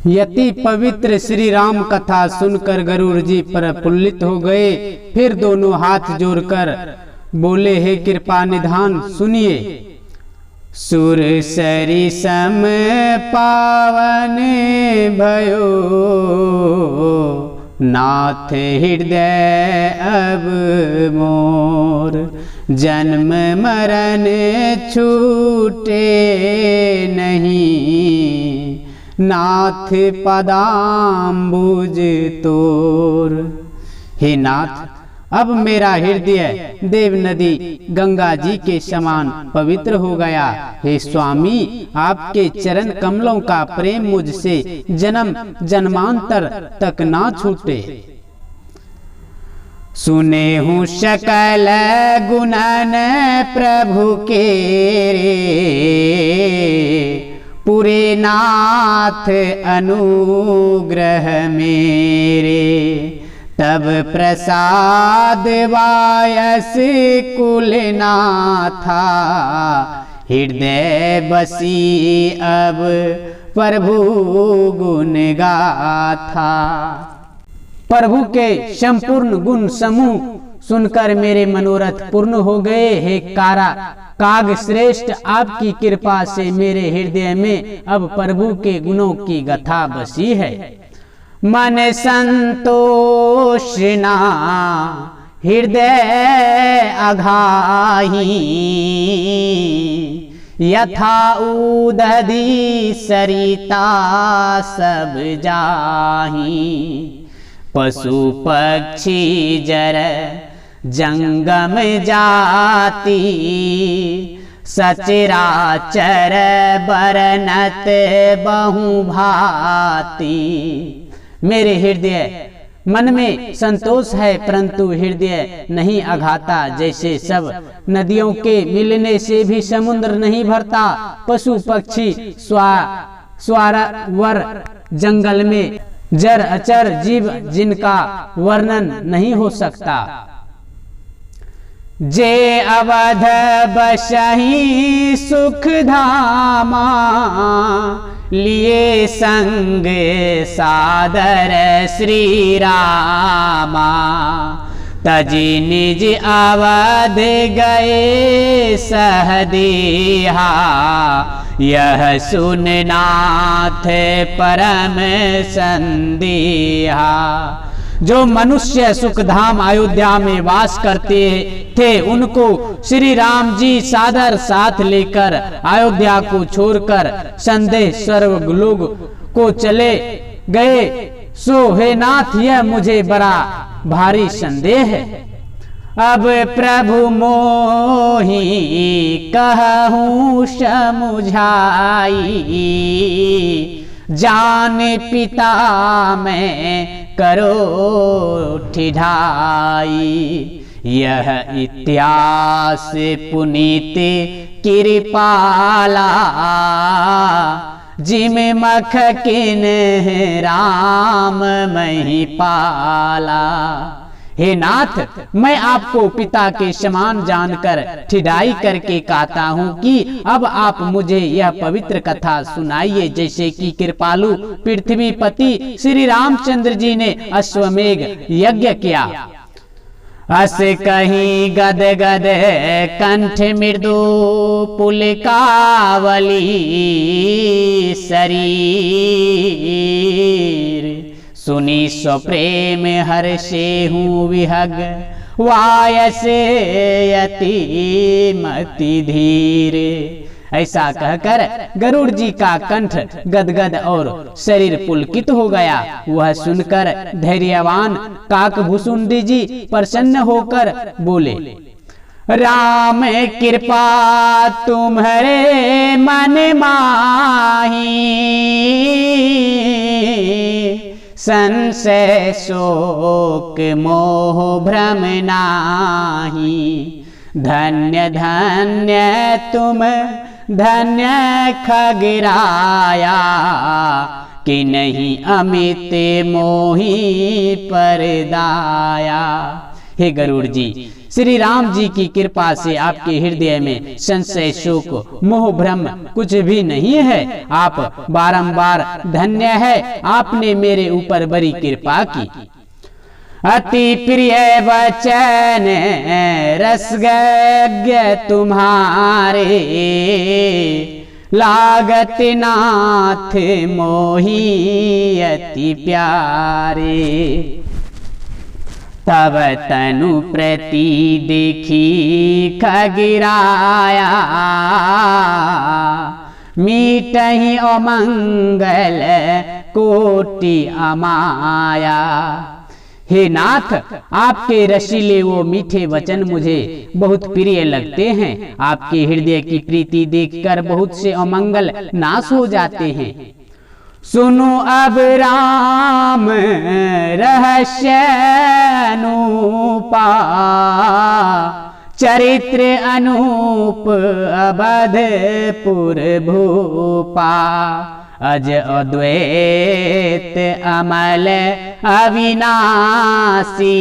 यति पवित्र श्री राम कथा सुनकर गरुड़ जी प्रफुल्लित हो गए। फिर दोनों हाथ जोड़कर बोले, हे कृपा निधान सुनिए। सुर सरी सम पावन भयो, नाथ हृदय अब मोर। जन्म मरण छूटे नहीं, नाथ पदाम्बुज तोर। हे नाथ, अब मेरा हृदय देव नदी गंगा जी के समान पवित्र हो गया। हे स्वामी, आपके चरण कमलों का प्रेम मुझसे जन्म जन्मांतर तक ना छूटे। सुने हूँ सकल गुणन प्रभु के रे, पूरे नाथ अनुग्रह मेरे। तब प्रसाद वायस कुल नाथा, हृदय बसी अब प्रभु गुण गाथा। प्रभु के संपूर्ण गुण समूह सुनकर मेरे मनोरथ पूर्ण हो गए। हे काग श्रेष्ठ, आपकी कृपा से मेरे हृदय में अब प्रभु के गुणों की गाथा बसी है। मन संतोष ना हृदय अघाही, यथा उदधि सरिता सब जाही। पशु पक्षी जर जंगम जाति, सचराचर बरनत बहु भांति। मेरे हृदय मन में संतोष है, परंतु हृदय नहीं अघाता। जैसे सब नदियों के मिलने से भी समुद्र नहीं भरता, पशु पक्षी स्वारवर जंगल में जर अचर जीव जिनका वर्णन नहीं हो सकता। जे अवध बसहि सुख धामा, लिए संग सादर श्री रामा। तजी निज अवध गए सहदेहा, यह सुन नाथ परम संदेहा। जो मनुष्य सुखधाम अयोध्या में वास करते थे, उनको श्री राम जी सादर साथ लेकर अयोध्या को छोड़कर संदेह सर्वलोक को चले गए। सो हे नाथ, यह मुझे बड़ा भारी संदेह है। अब प्रभु मोहि कहूँ समुझाई, जान पिता मैं करो ठिठाई। यह इतिहास पुनीत कृपाला, जिम मख किन राम महिपाला। हे नाथ, मैं आपको पिता के समान जानकर ठिठाई करके कहता हूँ कि अब आप मुझे यह पवित्र कथा सुनाइए, जैसे कि कृपालु पृथ्वीपति श्री रामचंद्र जी ने अश्वमेघ यज्ञ किया। अस कहीं गद गद कंठ मृदु पुलकावली शरीर, सुनी स्वप्रेम हर्षे हूँ विहग वायस यति मति धीर। ऐसा कहकर गरुड़ जी का कंठ गदगद और शरीर पुलकित हो गया। वह सुनकर धैर्यवान काकभूषुंडी जी प्रसन्न होकर बोले, राम कृपा तुम्हारे मन माही, संशय शोक मोह भ्रम नाही। धन्य धन्य तुम धन्य खगराया, कि नहीं अमित मोहि परदाया। हे गरुड़ जी, श्री राम जी की कृपा से आपके हृदय में संशय, शोक, मोह, भ्रम कुछ भी नहीं है। आप बारंबार धन्य है, आपने मेरे ऊपर बड़ी कृपा की। अति प्रिय वचन रसज्ञ तुम्हारे, लागत नाथ मोही अति प्यारे। तब तनु प्रति देखी खगिराया, मीटहि अमंगल कोटि अमाया। हे नाथ, आपके रसीले वो मीठे वचन मुझे बहुत प्रिय लगते हैं। आपके हृदय की प्रीति देखकर बहुत से अमंगल नाश हो जाते हैं। सुनो अब राम रहस्य अनुपा, चरित्र अनूप अवधपुर भूपा। अज अद्वैत अमल अविनाशी,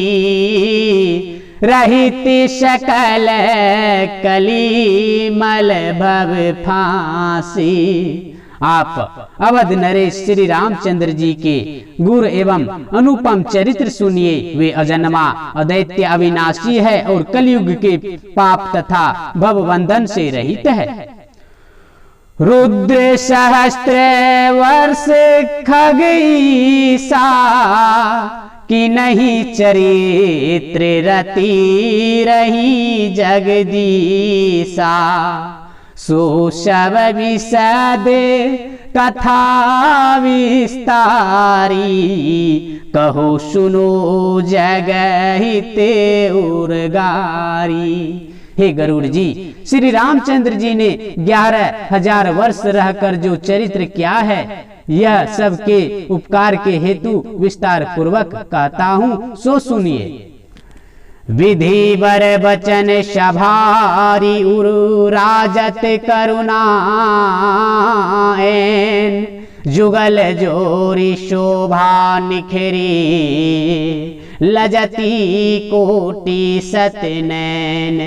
रहित सकल कलिमल भव फांसी। आप अवध नरेश श्री रामचंद्र जी के गुर एवं अनुपम चरित्र सुनिए। वे अजन्मा, अदैत्य, अविनाशी है और कलयुग के पाप तथा भवबंधन से रहित है। रुद्र सहस्त्र वर्ष खगईसा, कि नहीं चरित्र रति रही जगदीसा। सो शव विशद कथा विस्तारी, कहो सुनो जगहित उर्गारी। हे गरुड़ जी, श्री रामचंद्र जी ने 11,000 वर्ष रहकर जो चरित्र किया है, यह सबके उपकार के हेतु विस्तार पूर्वक कहता हूँ, सो सुनिए। विधि वर बचन सभारी उरु राजत करुणाएन, जुगल जोरी शोभा निखरी, लजती कोटि सतनैन।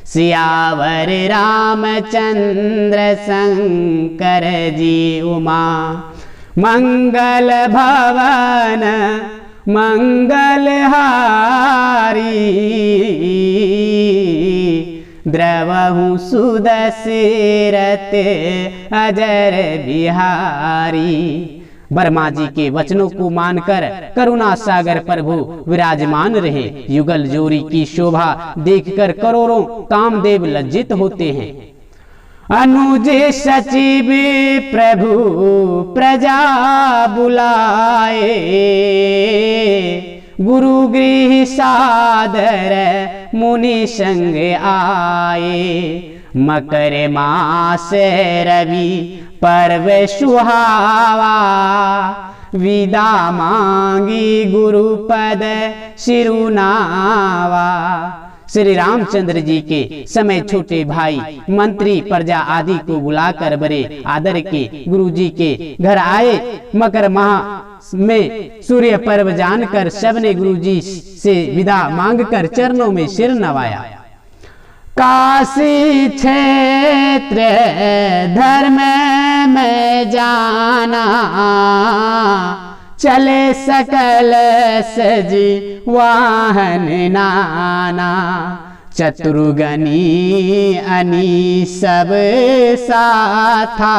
सियावर रामचंद्र शंकर जी उमा, मंगल भवन मंगल हारी। द्रवहु सुदशरथ अजर बिहारी। बर्मा जी के वचनों को मानकर करुणा सागर प्रभु विराजमान रहे। युगल जोरी की शोभा देखकर करोड़ों कामदेव लज्जित होते हैं। अनुज सचिव प्रभु प्रजा बुलाए, गुरु गृह सादर मुनि संग आए। मकर मास रवि पर्व सुहावा, विदा मांगी गुरुपद सिरुनावा। श्री रामचंद्र जी के समय छोटे भाई मंत्री प्रजा आदि को बुलाकर बड़े आदर के गुरु जी के घर आए। मकर माह में सूर्य पर्व जानकर सबने गुरु जी से विदा मांगकर चरणों में सिर नवाया। काशी क्षेत्र धर्म में जाना, चले सकल सजी वाहन नाना। चतुर्गनी अनी सब साथा,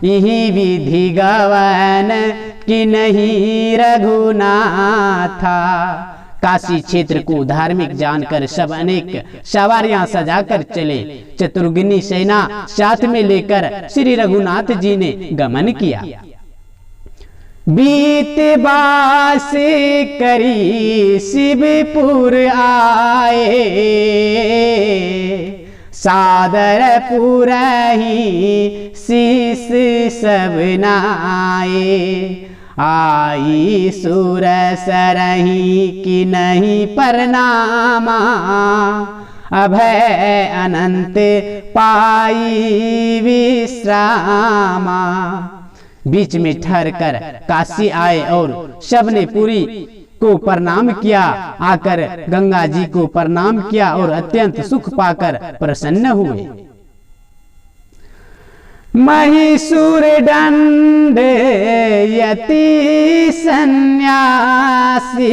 यही विधि गवन कि नहीं रघुनाथा। काशी क्षेत्र को धार्मिक जानकर सब अनेक सवारियां सजाकर चले। चतुर्गनी सेना साथ में लेकर श्री रघुनाथ जी ने गमन किया। बीत बास करी शिवपुर आए, सादर पुरहि शीस सब नाए। आई सुर सरही कि नहीं परनामा, अभय अनंत पाई विश्रामा। बीच में ठहर कर काशी आए और सबने पूरी को प्रणाम किया, आकर गंगा जी को प्रणाम किया और अत्यंत सुख पाकर प्रसन्न हुए। महिषूर दंड यति सन्यासी,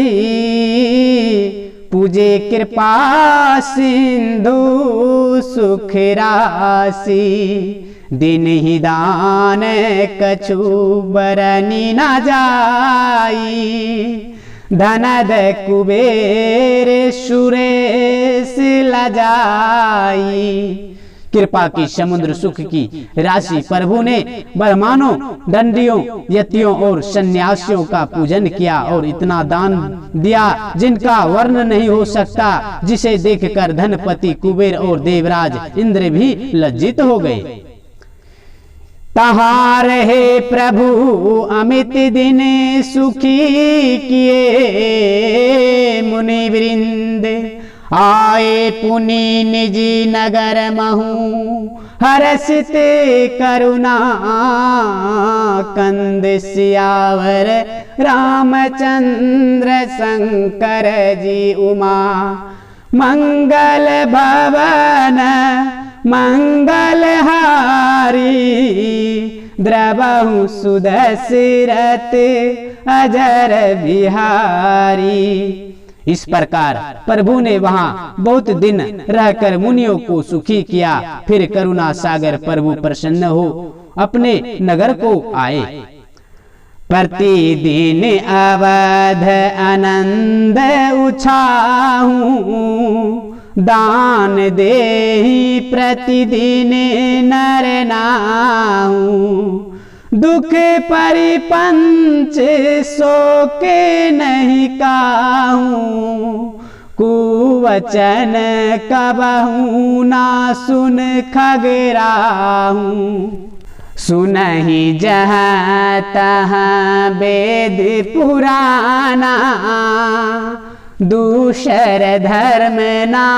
पूजे कृपा सिंधु सुख राशि, दिन ही दान कछु बरनी न जाई, धनद कुबेर सुरेश लजाई। कृपा की समुद्र सुख की राशि प्रभु ने ब्राह्मणों, दंडियों, यतियों और सन्यासियों का पूजन किया और इतना दान दिया जिनका वर्ण नहीं हो सकता, जिसे देखकर धनपति कुबेर और देवराज इंद्र भी लज्जित हो गए। तहार हे प्रभु अमित दिन सुखी किए, मुनि वृंद आए पुनि निजी नगर महु, हर्षित करुणा कंद सियावर, रामचंद्र शंकर जी उमा, मंगल भवन मंगल हारी, द्रवहु सुदशरथ अजर बिहारी। इस प्रकार प्रभु ने वहाँ बहुत दिन रहकर मुनियों को सुखी किया। फिर करुणा सागर प्रभु प्रसन्न हो अपने नगर को आए। प्रतिदिन अवध आनंद उछाहूं, दान देहि प्रतिदिन नर नाहूं, दुख परिपंच सो के नहीं काहूं, कुवचन कबहू ना सुन खगराहूं, सुनहि जहाँ तहाँ वेद पुराना, दूसर धर्म ना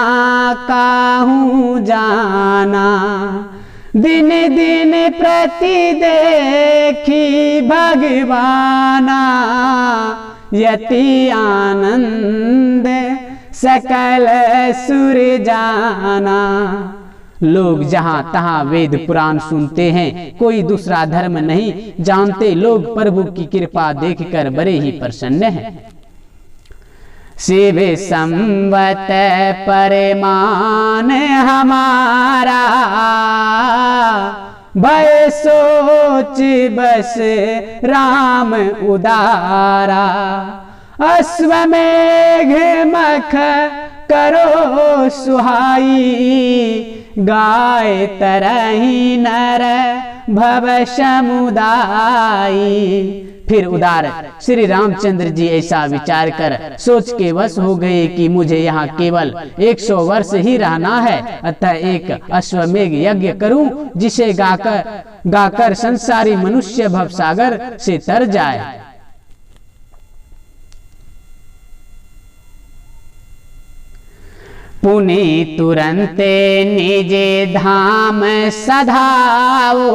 काहूं जाना, दिन दिन प्रति देखी भगवाना, यति आनंद सकल सुर जाना। लोग जहाँ तहाँ वेद पुराण सुनते हैं, कोई दूसरा धर्म नहीं जानते। लोग प्रभु की कृपा देखकर बड़े ही प्रसन्न हैं। शिव संवत परमान हमारा, भय सोच बस राम उदारा, अश्वमेघ मख करो सुहाई, गाय तरही नर भव समुदाई। फिर उदार श्री रामचंद्र जी ऐसा विचार कर सोच के वश हो गए कि मुझे यहाँ केवल 100 वर्ष ही रहना है, अतः एक अश्वमेघ यज्ञ करूं, जिसे गाकर संसारी मनुष्य भवसागर से तर जाए। पुनि तुरंते निजे धाम सधाओ,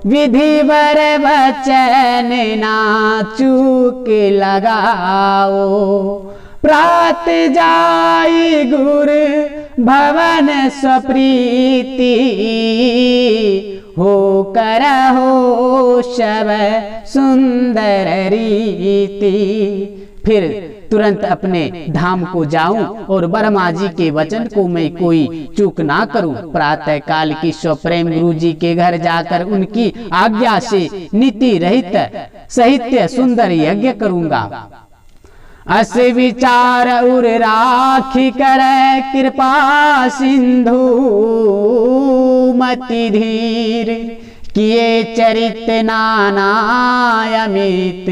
विधिवर वचन ना चूक लगाओ, प्रात जाई गुर भवन स्वप्रीति, हो करहो शव सुंदर रीति। फिर तुरंत अपने धाम को जाऊं और ब्रह्मा जी के वचन को मैं कोई चूक ना करूं। प्रातः काल की स्वप्रेम गुरु जी के घर जाकर उनकी आज्ञा से नीति रहित साहित्य सुंदर यज्ञ करूंगा। अस विचार उर राखी कर कृपा सिंधु, मति धीर किए चरित नाना अमित,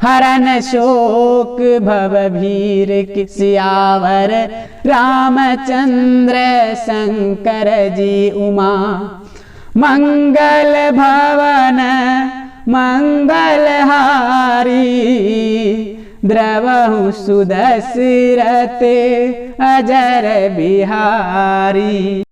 हरन शोक भव भीर सियावर, रामचंद्र शंकर जी उमा, मंगल भवन मंगल हारी, द्रवहु सुदशरथ अजर बिहारी।